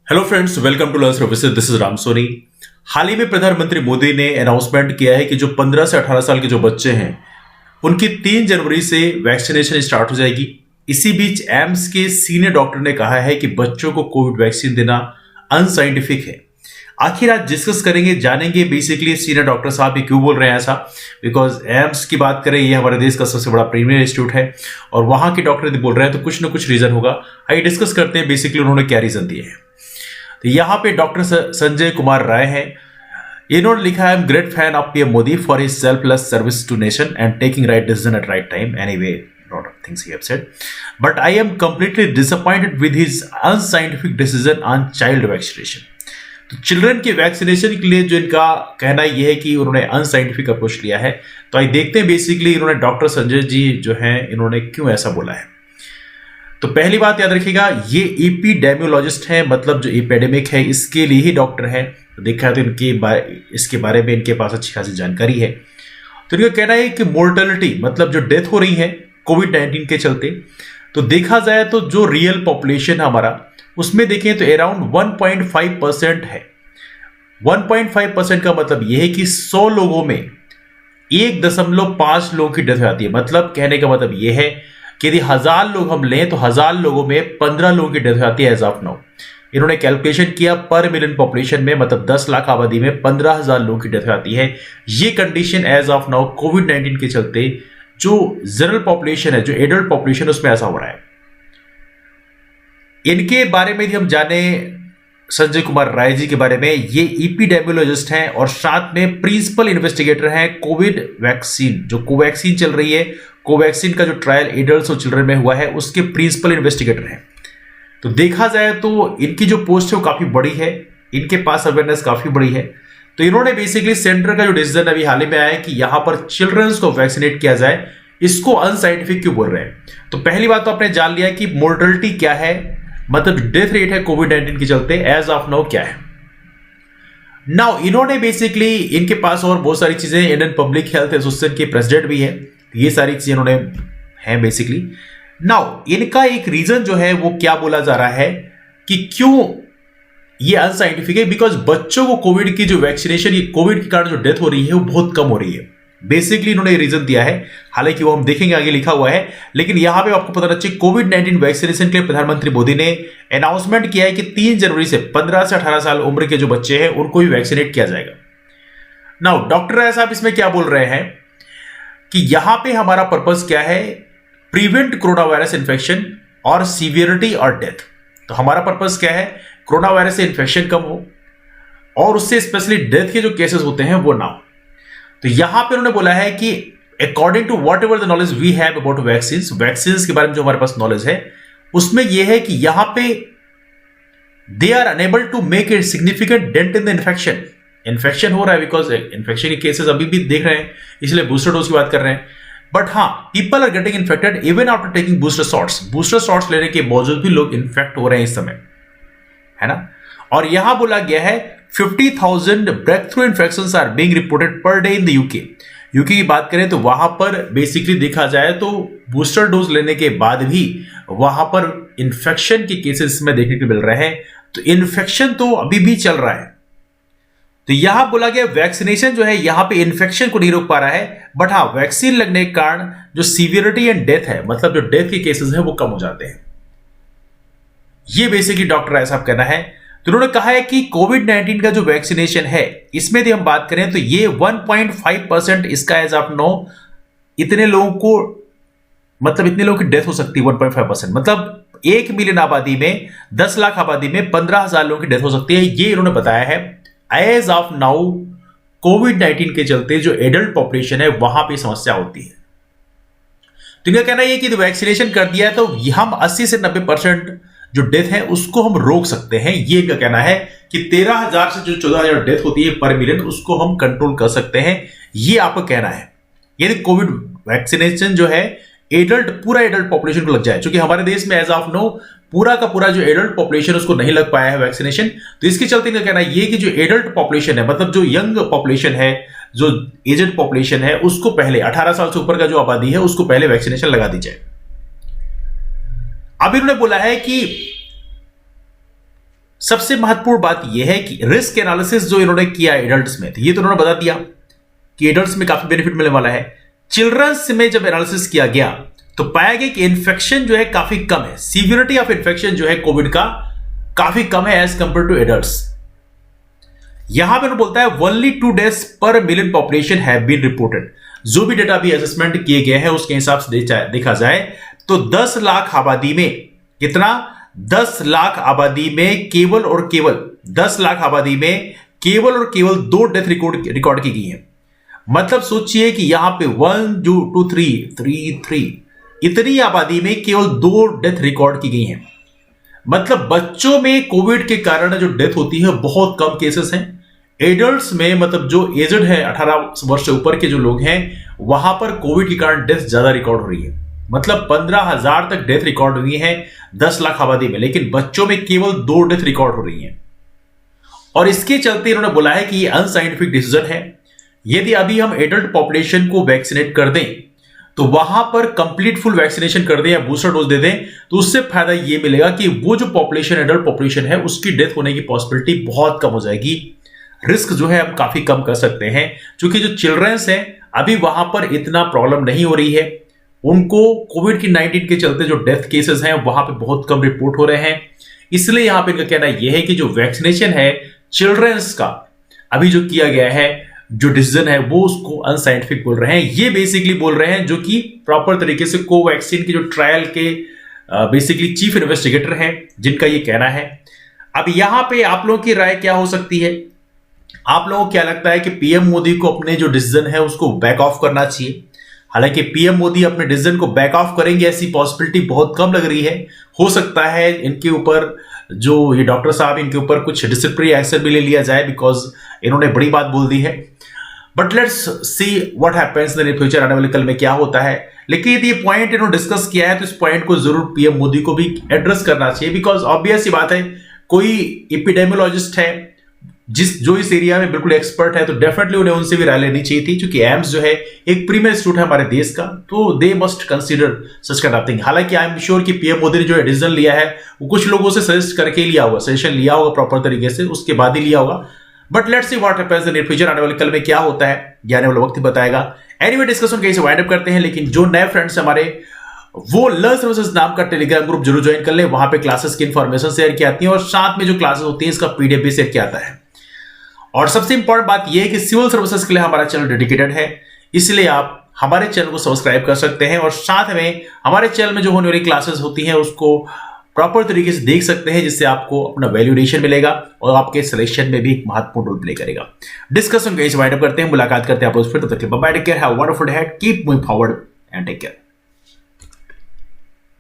Hello friends, welcome to learn services. This is Ram Soni. हाल ही में प्रधानमंत्री मोदी ने अनाउंसमेंट किया है कि जो 15 से 18 साल के जो बच्चे हैं उनकी 3 जनवरी से वैक्सीनेशन स्टार्ट हो जाएगी। इसी बीच एम्स के सीनियर डॉक्टर ने कहा है कि बच्चों को कोविड वैक्सीन देना अनसाइंटिफिक है। आखिर आज डिस्कस करेंगे, जानेंगे बेसिकली सीनियर डॉक्टर साहब ये क्यों बोल रहे हैं ऐसा। बिकॉज एम्स की बात करें, ये हमारे देश का सबसे बड़ा प्रीमियर इंस्टीट्यूट है और वहां के डॉक्टर बोल रहे हैं तो कुछ ना कुछ रीजन होगा। आइए डिस्कस करते हैं बेसिकली उन्होंने क्या रीजन दिए हैं। तो यहाँ पे डॉक्टर संजय कुमार राय हैं। इन्होंने लिखा है, I am great fan of PM Modi for his selfless service to nation and taking right decision at right time. Anyway, lot of things he have said, but I am completely disappointed with his unscientific decision on child vaccination. तो children के vaccination के लिए जो इनका कहना यह है कि उन्होंने अनसाइंटिफिक अप्रोच लिया है। तो आइए देखते हैं बेसिकली इन्होंने डॉक्टर संजय जी जो हैं इन्होंने क्यों ऐसा बोला है। तो पहली बात याद रखिएगा, ये एपिडेमियोलॉजिस्ट हैं, मतलब जो एपिडेमिक है इसके लिए ही डॉक्टर हैं। तो देखा है तो इसके बारे में इनके पास अच्छी खासी जानकारी है। तो इनका कहना है कि मोर्टेलिटी मतलब जो डेथ हो रही है कोविड-19 के चलते, तो देखा जाए तो जो रियल पॉपुलेशन हमारा उसमें देखें तो अराउंड 1.5% है। 1.5% का मतलब यह है कि 100 लोगों में 1.5 लोगों की डेथ हो जाती है। मतलब कहने का मतलब यह है कि यदि 1000 लोग हम लें तो 1000 लोगों में 15 लोगों की डेथ हो जाती है एज ऑफ नाउ। इन्होंने कैलकुलेशन किया पर मिलियन पॉपुलेशन में, मतलब 10 लाख आबादी में 15,000 लोगों की डेथ हो जाती है। ये कंडीशन एज ऑफ नाउ कोविड-19 के चलते जो जनरल पॉपुलेशन है, जो एडल्ट पॉपुलेशन, उसमें ऐसा हो रहा है। इनके बारे में यदि हम जाने संजय कुमार राय जी के बारे में, ये एपिडेमियोलॉजिस्ट हैं और साथ में प्रिंसिपल इन्वेस्टिगेटर हैं कोविड वैक्सीन, जो कोवैक्सीन चल रही है, कोवैक्सीन का जो ट्रायल एडल्ट्स और चिल्ड्रन में हुआ है उसके प्रिंसिपल इन्वेस्टिगेटर हैं। तो देखा जाए तो इनकी जो पोस्ट है वो काफी बड़ी है, इनके पास अवेयरनेस काफी बड़ी है। तो इन्होंने बेसिकली सेंटर का जो डिसीजन अभी हाल ही में आया है कि यहां पर चिल्ड्रंस को वैक्सीनेट किया जाए, इसको अनसाइंटिफिक क्यों बोल रहे हैं। तो पहली बात तो आपने जान लिया कि मोर्टेलिटी क्या है, मतलब डेथ रेट है कोविड-19 के चलते एज ऑफ नाउ क्या है। नाउ इन्होंने बेसिकली इनके पास और बहुत सारी चीजें, इंडियन पब्लिक हेल्थ एसोसिएशन के प्रेसिडेंट भी है, ये सारी चीजें इन्होंने हैं बेसिकली। नाउ इनका एक रीजन जो है वो क्या बोला जा रहा है कि क्यों ये अनसाइंटिफिक है। बिकॉज बच्चों को कोविड की जो वैक्सीनेशन, ये कोविड के कारण जो डेथ हो रही है वो बहुत कम हो रही है। बेसिकली इन्होंने रीजन दिया है, हालांकि वो हम देखेंगे आगे लिखा हुआ है, लेकिन यहां पे आपको पता चाहिए कोविड-19 वैक्सीनेशन के लिए प्रधानमंत्री मोदी ने अनाउंसमेंट किया है कि 3 जनवरी से 15 से 18 साल उम्र के जो बच्चे हैं उनको भी वैक्सीनेट किया जाएगा। नाउ डॉक्टर राय साहब इसमें क्या बोल रहे हैं कि यहां पे हमारा पर्पस क्या है, प्रिवेंट कोरोना वायरस इन्फेक्शन और सीवियरिटी और डेथ। तो हमारा पर्पस क्या है, कोरोना वायरस से इन्फेक्शन कम हो और उससे स्पेशली डेथ के जो केसेस होते हैं वो ना हो। तो यहां पे उन्होंने बोला है कि according to whatever the knowledge we have about vaccine के बारे में जो हमारे पास नॉलेज है उसमें यह है कि यहां पे they are unable to make a significant dent in the infection हो रहा है। बिकॉज इन्फेक्शन के केसेस अभी भी देख रहे हैं, इसलिए बूस्टर डोज की बात कर रहे हैं। बट हाँ, people are getting infected even after taking booster shots लेने के बावजूद भी लोग इन्फेक्ट हो रहे हैं इस समय, है ना। और यहां बोला गया है 50,000 breakthrough infections are being reported per day in the UK की बात करें तो वहां पर बेसिकली देखा जाए तो बूस्टर डोज लेने के बाद भी वहां पर इन्फेक्शन के केसेस में देखने को मिल रहे हैं। तो इन्फेक्शन तो अभी भी चल रहा है। तो यहां बोला गया वैक्सीनेशन जो है यहां पे इन्फेक्शन को नहीं रोक पा रहा है, बट हाँ वैक्सीन लगने के कारण जो सीवियरिटी एंड डेथ है, मतलब जो डेथ के केसेस है वो कम हो जाते हैं। ये बेसिकली डॉक्टर राय साहब कहना है। तो उन्होंने कहा है कि कोविड-19 का जो वैक्सीनेशन है इसमें यदि हम बात करें तो ये 1.5% इसका एज ऑफ नो इतने लोगों को, मतलब इतने लोगों की डेथ हो सकती है। 1.5% मतलब 1 मिलियन आबादी में, 10 लाख आबादी में 15,000 लोगों की डेथ हो सकती है। ये इन्होंने बताया है एज ऑफ नाउ कोविड-19 के चलते जो एडल्ट पॉपुलेशन है वहां पर समस्या होती है। तो इनका कहना यह कि वैक्सीनेशन कर दिया है तो हम 80 से 90% जो डेथ है उसको हम रोक सकते हैं। ये इनका कहना है कि 13,000 से जो 14,000 डेथ होती है पर मिलियन उसको हम कंट्रोल कर सकते हैं। ये आपका कहना है यदि कोविड वैक्सीनेशन जो है पूरा एडल्ट पॉपुलेशन को लग जाए, क्योंकि हमारे देश में एज ऑफ नो पूरा का पूरा जो एडल्ट पॉपुलेशन उसको नहीं लग पाया है वैक्सीनेशन। तो इसके चलते इनका कहना है ये कि जो एडल्ट पॉपुलेशन है, मतलब जो यंग पॉपुलेशन है, जो एजेड पॉपुलेशन है, उसको पहले 18 साल से ऊपर का जो आबादी है उसको पहले वैक्सीनेशन लगा दी जाए। अब इन्होंने बोला है कि सबसे महत्वपूर्ण बात यह है कि रिस्क एनालिसिस जो इन्होंने किया एडल्ट्स में, ये तो उन्होंने बता दिया कि एडल्ट्स में काफी बेनिफिट मिलने वाला है। चिल्ड्रंस में जब एनालिसिस किया गया तो पाया गया कि इन्फेक्शन जो है काफी कम है, सीवियरिटी ऑफ इन्फेक्शन जो है कोविड का काफी कम है एज कंपेयर टू एडल्ट्स। यहां पर बोलता है only 2 deaths per million population have been reported. जो भी डेटा भी असेसमेंट किए गए हैं उसके हिसाब से देखा जाए तो 10 लाख आबादी में कितना, 10 लाख आबादी में केवल और केवल 10 लाख आबादी में केवल और केवल 2 डेथ रिकॉर्ड की गई है। मतलब सोचिए कि यहां पे 1 2 3 इतनी आबादी में केवल 2 डेथ रिकॉर्ड की गई हैं। मतलब बच्चों में कोविड के कारण जो डेथ होती है बहुत कम केसेस हैं। एडल्ट्स में मतलब जो एजड है 18 वर्ष से ऊपर के जो लोग हैं वहां पर कोविड के कारण डेथ ज्यादा रिकॉर्ड हो रही है। मतलब 15,000 तक डेथ रिकॉर्ड हुई है 10 लाख आबादी में, लेकिन बच्चों में केवल 2 डेथ रिकॉर्ड हो रही हैं। और इसके चलते इन्होंने बोला है कि ये अनसाइंटिफिक डिसीजन है। यदि अभी हम एडल्ट पॉपुलेशन को वैक्सीनेट कर दें तो वहां पर कंप्लीट फुल वैक्सीनेशन कर दें या बूस्टर डोज दे दें तो उससे फायदा ये मिलेगा कि वो जो पॉपुलेशन एडल्ट पॉपुलेशन है उसकी डेथ होने की पॉसिबिलिटी बहुत कम हो जाएगी। रिस्क जो है हम काफी कम कर सकते हैं, क्योंकि जो चिल्ड्रंस हैं अभी वहां पर इतना प्रॉब्लम नहीं हो रही है। उनको कोविड की 19 के चलते जो डेथ केसेस हैं वहां पे बहुत कम रिपोर्ट हो रहे हैं। इसलिए यहां पे इनका कहना यह है कि जो वैक्सीनेशन है चिल्ड्रंस का अभी जो किया गया है, जो डिसीजन है वो उसको अनसाइंटिफिक बोल रहे हैं। ये बेसिकली बोल रहे हैं जो कि प्रॉपर तरीके से कोवैक्सीन के जो ट्रायल के बेसिकली चीफ इन्वेस्टिगेटर हैं जिनका ये कहना है। अब यहां पे आप लोगों की राय क्या हो सकती है? आप लोगों को क्या लगता है कि पीएम मोदी को अपने जो डिसीजन है उसको बैक ऑफ करना चाहिए? हालांकि पीएम मोदी अपने डिसीजन को बैक ऑफ करेंगे ऐसी पॉसिबिलिटी बहुत कम लग रही है। हो सकता है इनके ऊपर जो ये डॉक्टर साहब इनके ऊपर कुछ डिसिप्लिनरी एक्शन भी ले लिया जाए, बिकॉज इन्होंने बड़ी बात बोल दी है। But let's see what happens in the future, आने वाले कल में क्या होता है। लेकिन यदि ये पॉइंट इन्होंने डिस्कस किया है तो इस पॉइंट को जरूर पीएम मोदी को भी एड्रेस करना चाहिए, बिकॉज ऑब्वियस सी बात है कोई एपिडेमियोलॉजिस्ट है जो इस एरिया में बिल्कुल एक्सपर्ट है तो डेफिनेटली उन्हें उनसे भी राय लेनी चाहिए थी, क्योंकि एम्स जो है एक प्रीमियर इंस्टीट्यूट है हमारे देश का, तो they must consider such kind of thing. हालांकि आई एम श्योर कि पीएम मोदी ने जो डिसीजन लिया है वो कुछ लोगों से सजेस्ट करके लिया होगा, सजेशन लिया होगा प्रॉपर तरीके से, उसके बाद ही लिया होगा। But let's see what happens in future, आने वाले कल में क्या होता है ये आने वाला वक्त ही बताएगा। एनीवे डिस्कशन कहीं से वाइंड अप करते हैं, लेकिन जो नए फ्रेंड्स हमारे वो लर्न सर्विसेज नाम का टेलीग्राम ग्रुप जरूर ज्वाइन कर ले। वहां पे क्लासेस की इंफॉर्मेशन शेयर की आती है और साथ में जो क्लासेस होती है इसका पीडीएफ भी शेयर किया आता है। और सबसे इंपॉर्टेंट बात यह है कि सिविल सर्विसेज के लिए हमारा चैनल डेडिकेटेड है, इसलिए आप हमारे चैनल को सब्सक्राइब कर सकते हैं और साथ में हमारे चैनल में जो होने वाली क्लासेस होती हैं उसको प्रॉपर तरीके से देख सकते हैं, जिससे आपको अपना वैल्यूएशन मिलेगा और आपके सिलेक्शन में भी एक महत्वपूर्ण रोल प्ले करेगा। डिस्कशन कहीं से वाइंड अप करते हैं, मुलाकात करते हैं आप लोग फिर। तब तक bye, take care, have a wonderful day, keep moving forward and take care.